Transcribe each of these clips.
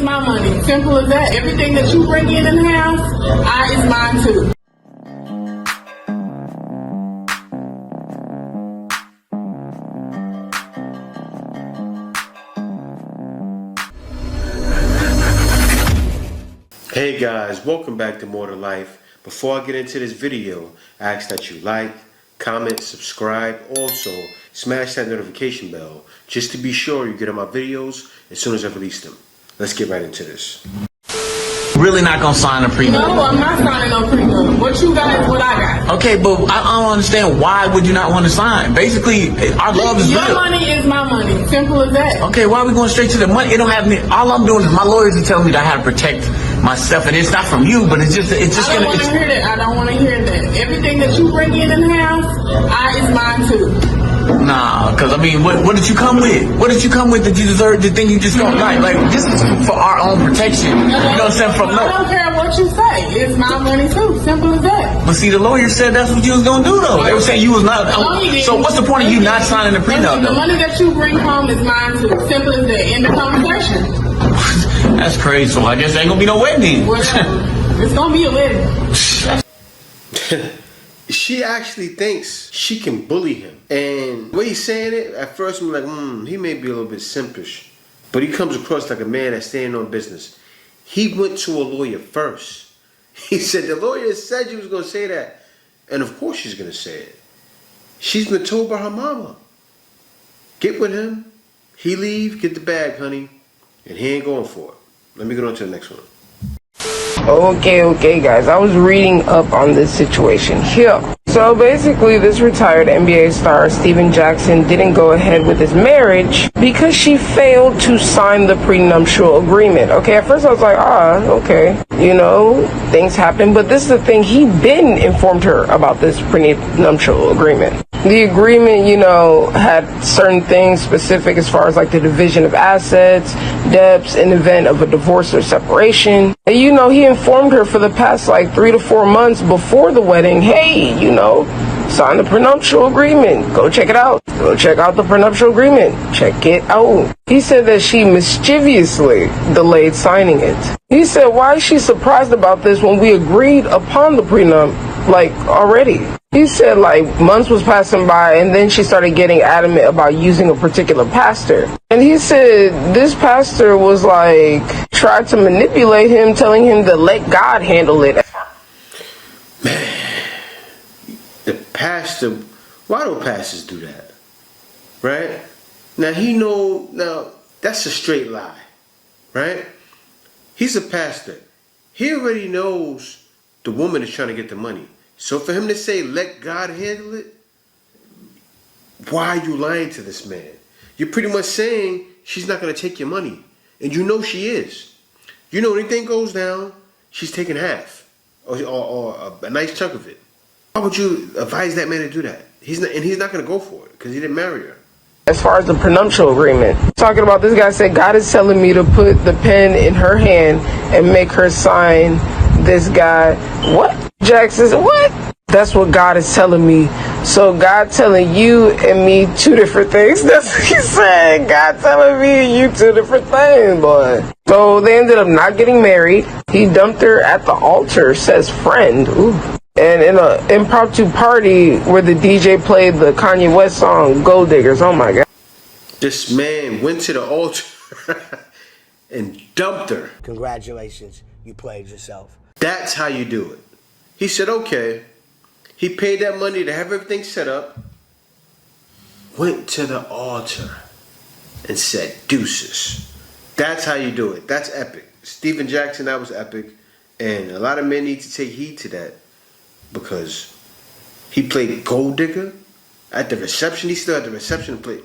is my money. Simple as that. Everything that you bring in the house, is mine too. Hey guys, welcome back to More to Life. Before I get into this video, I ask that you like, comment, subscribe. Also, smash that notification bell just to be sure you get on my videos as soon as I release them. Let's get right into this. Really not gonna sign a prenup? No, I'm not signing no prenup. What you got is what I got. Okay, but I don't understand, why would you not want to sign? Basically, our love is Your real. money is my money. Simple as that. Okay, why are we going straight to the money? It don't have me. All I'm doing is my lawyers are telling me that I have to protect myself, and it's not from you, but it's just I don't want to hear that. I don't want to hear that. Everything that you bring in the house, is mine too. Nah, because I mean, what did you come with? What did you come with that you deserve the thing you just don't like? Like, this is for our own protection. You know what I'm saying? I don't care what you say. It's my money too. Simple as that. But see, the lawyer said that's what you was gonna do, though. They were saying you was not. So what's the point of you not signing the prenup? The money that you bring home is mine too. Simple as that. End of conversation. That's crazy. So I guess there ain't gonna be no wedding. Well, it's gonna be a wedding. She actually thinks she can bully him. And the way he's saying it, at first I'm like, he may be a little bit simpish. But he comes across like a man that's standing on business. He went to a lawyer first. He said, the lawyer said you was going to say that. And of course she's going to say it. She's been told by her mama. Get with him. He leave, get the bag, honey. And he ain't going for it. Let me get on to the next one. Okay, guys. I was reading up on this situation here. So basically, this retired NBA star, Steven Jackson, didn't go ahead with his marriage because she failed to sign the prenuptial agreement. Okay, at first I was like, okay. You know, things happen. But this is the thing. He been informed her about this prenuptial agreement. The agreement, you know, had certain things specific as far as like the division of assets, debts, in event of a divorce or separation. And, you know, he informed her for the past like 3 to 4 months before the wedding, hey, you know, sign the prenuptial agreement. Go check it out. Go check out the prenuptial agreement. Check it out. He said that she mischievously delayed signing it. He said, why is she surprised about this when we agreed upon the prenup, like, already? He said, like, months was passing by, and then she started getting adamant about using a particular pastor. And he said this pastor was, like, tried to manipulate him, telling him to let God handle it. Man, the pastor, why do pastors do that? Right? Now, that's a straight lie. Right? He's a pastor. He already knows the woman is trying to get the money. So for him to say, let God handle it, why are you lying to this man? You're pretty much saying she's not going to take your money. And you know she is. You know anything goes down, she's taking half. Or a nice chunk of it. Why would you advise that man to do that? He's not going to go for it because he didn't marry her. As far as the prenuptial agreement, talking about this guy said, God is telling me to put the pen in her hand and make her sign this guy. What? Jackson says, what? That's what God is telling me. So God telling you and me two different things. That's what he said. God telling me and you two different things, boy. So they ended up not getting married. He dumped her at the altar, says friend. Ooh. And in an impromptu party where the DJ played the Kanye West song, Gold Diggers. Oh my God. This man went to the altar and dumped her. Congratulations, you played yourself. That's how you do it. He said, okay. He paid that money to have everything set up. Went to the altar and said, deuces. That's how you do it. That's epic. Steven Jackson, that was epic. And a lot of men need to take heed to that. Because he played Gold Digger at the reception. He still at the reception to play.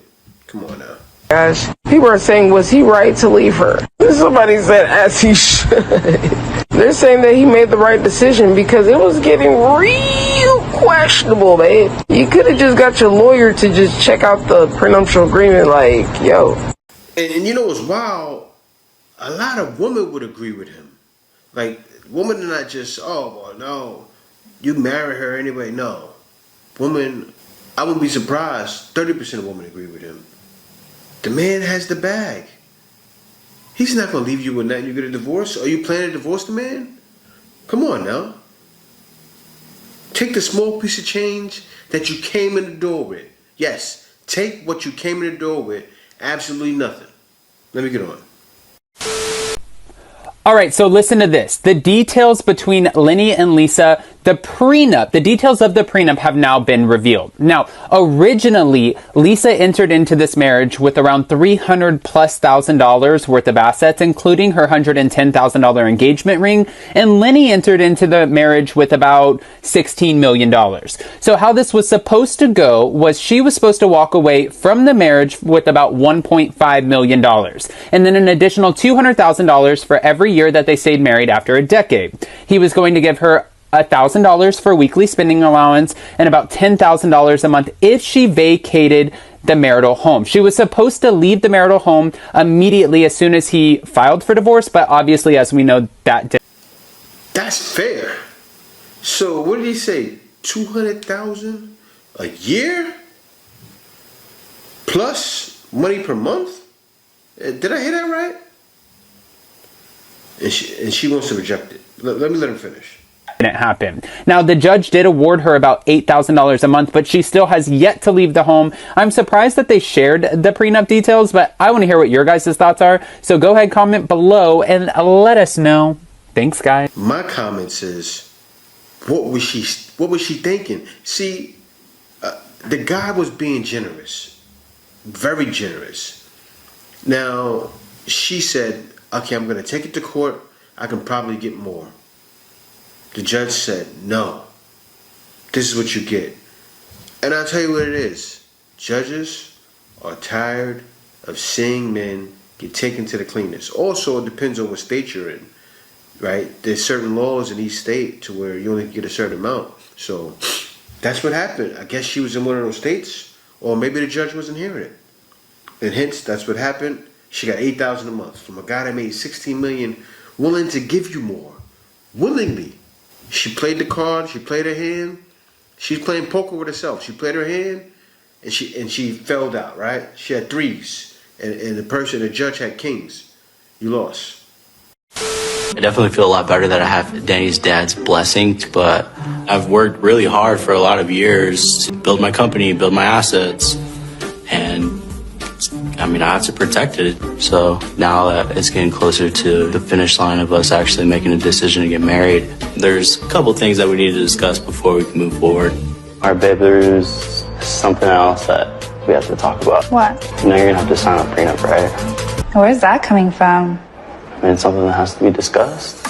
Come on now. Gosh, people are saying, was he right to leave her? Somebody said, as he should. They're saying that he made the right decision because it was getting real questionable, babe. You could have just got your lawyer to just check out the prenuptial agreement, like, yo. And you know what's wild? A lot of women would agree with him. Like, women are not just, oh, well, no, you marry her anyway. No. Women, I wouldn't be surprised, 30% of women agree with him. The man has the bag. He's not gonna leave you with nothing. You get a divorce? Are you planning to divorce the man? Come on now. Take the small piece of change that you came in the door with. Yes, take what you came in the door with. Absolutely nothing. Let me get on. All right, so listen to this. The details between Lenny and Lisa, the prenup, the details of the prenup have now been revealed. Now, originally, Lisa entered into this marriage with around $300,000+ worth of assets, including her $110,000 engagement ring, and Lenny entered into the marriage with about $16 million. So how this was supposed to go was she was supposed to walk away from the marriage with about $1.5 million, and then an additional $200,000 for every year that they stayed married after a decade. He was going to give her $1,000 for weekly spending allowance and about $10,000 a month if she vacated the marital home. She was supposed to leave the marital home immediately as soon as he filed for divorce, but obviously, as we know, that didn't. That's fair. So what did he say? $200,000 a year plus money per month? Did I hear that right? And she wants to reject it. Let me let him finish. Didn't happen. Now, the judge did award her about $8,000 a month, but she still has yet to leave the home. I'm surprised that they shared the prenup details, but I want to hear what your guys' thoughts are. So go ahead, comment below and let us know. Thanks, guys. My comments is, what was she thinking? See, the guy was being generous, very generous. Now, she said, okay, I'm going to take it to court. I can probably get more. The judge said, no, this is what you get. And I'll tell you what it is. Judges are tired of seeing men get taken to the cleaners. Also, it depends on what state you're in, right? There's certain laws in each state to where you only get a certain amount. So that's what happened. I guess she was in one of those states, or maybe the judge wasn't hearing it. And hence, that's what happened. She got $8,000 a month from a guy that made $16 million, willing to give you more, willingly. She played the card. She played her hand. She's playing poker with herself. She played her hand, and she felled out. Right? She had threes, and the judge had kings. You lost. I definitely feel a lot better that I have Danny's dad's blessing, but I've worked really hard for a lot of years to build my company, build my assets, and I mean, I have to protect it. So now that it's getting closer to the finish line of us actually making a decision to get married, there's a couple things that we need to discuss before we can move forward. All right, babe, there's something else that we have to talk about. What? You know you're gonna have to sign a prenup, right? Where's that coming from? I mean, it's something that has to be discussed.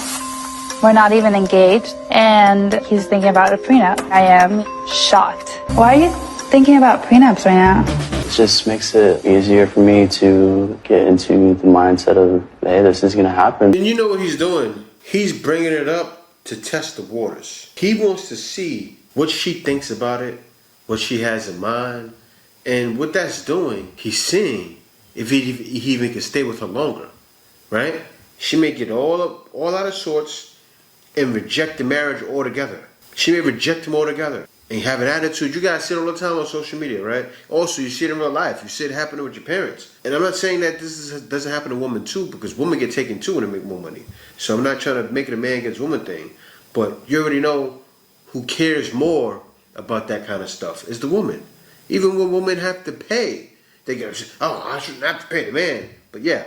We're not even engaged, and he's thinking about a prenup. I am shocked. Why are you thinking about prenups right now? It just makes it easier for me to get into the mindset of, hey, this is gonna happen. And you know what he's doing? He's bringing it up to test the waters. He wants to see what she thinks about it, what she has in mind, and what that's doing, he's seeing if he even can stay with her longer, right? She may get all out of sorts and reject the marriage altogether. She may reject him altogether and have an attitude. You guys see it all the time on social media, right? Also, you see it in real life. You see it happening with your parents. And I'm not saying that doesn't happen to women too, because women get taken too when they make more money. So I'm not trying to make it a man against woman thing. But you already know who cares more about that kind of stuff is the woman. Even when women have to pay, they go, oh, I shouldn't have to pay the man. But yeah,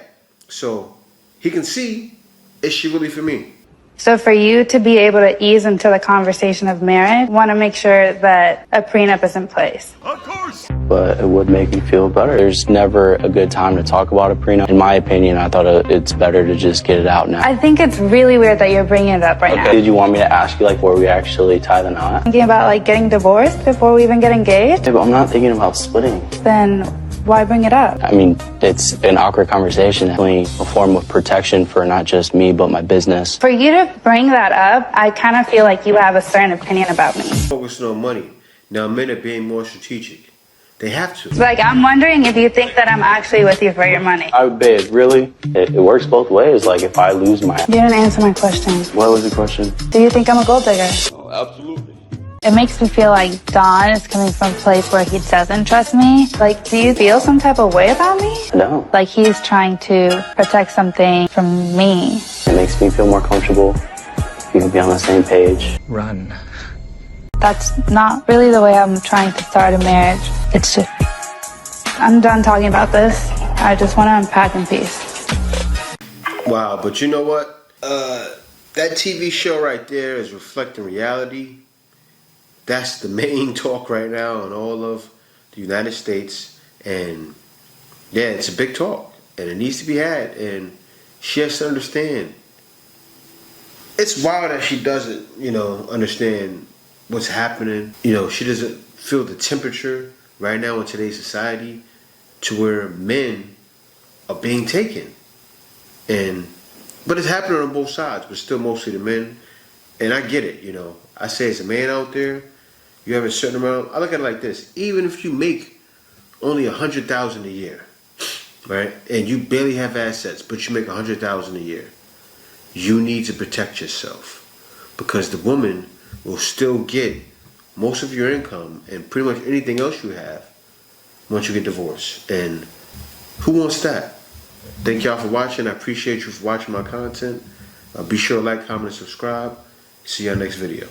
so he can see, is she really for me? So for you to be able to ease into the conversation of marriage, want to make sure that a prenup is in place. Of course. But it would make me feel better. There's never a good time to talk about a prenup. In my opinion, I thought it's better to just get it out now. I think it's really weird that you're bringing it up right now. Did you want me to ask you, like, where we actually tie the knot? Thinking about, like, getting divorced before we even get engaged? Yeah, but I'm not thinking about splitting. Then why bring it up? I mean, it's an awkward conversation. Definitely a form of protection for not just me, but my business. For you to bring that up, I kind of feel like you have a certain opinion about me. Focusing on money. Now men are being more strategic. They have to. Like, I'm wondering if you think that I'm actually with you for your money. Babe, really? It works both ways. Like, if I lose my... You didn't answer my question. What was the question? Do you think I'm a gold digger? Oh, absolutely. It makes me feel like Don is coming from a place where he doesn't trust me. Like, do you feel some type of way about me? No. Like he's trying to protect something from me. It makes me feel more comfortable. We can be on the same page. Run. That's not really the way I'm trying to start a marriage. It's just, I'm done talking about this. I just want to unpack in peace. Wow, but you know what? That TV show right there is reflecting reality. That's the main talk right now in all of the United States. And yeah, it's a big talk. And it needs to be had. And she has to understand. It's wild that she doesn't, understand what's happening. She doesn't feel the temperature right now in today's society to where men are being taken. But it's happening on both sides, but still mostly the men. And I get it, I say as a man out there, you have a certain amount. I look at it like this: even if you make only $100,000 a year, right, and you barely have assets, but you make $100,000 a year, you need to protect yourself, because the woman will still get most of your income and pretty much anything else you have once you get divorced. And who wants that? Thank y'all for watching. I appreciate you for watching my content. Be sure to like, comment, and subscribe. See y'all next video.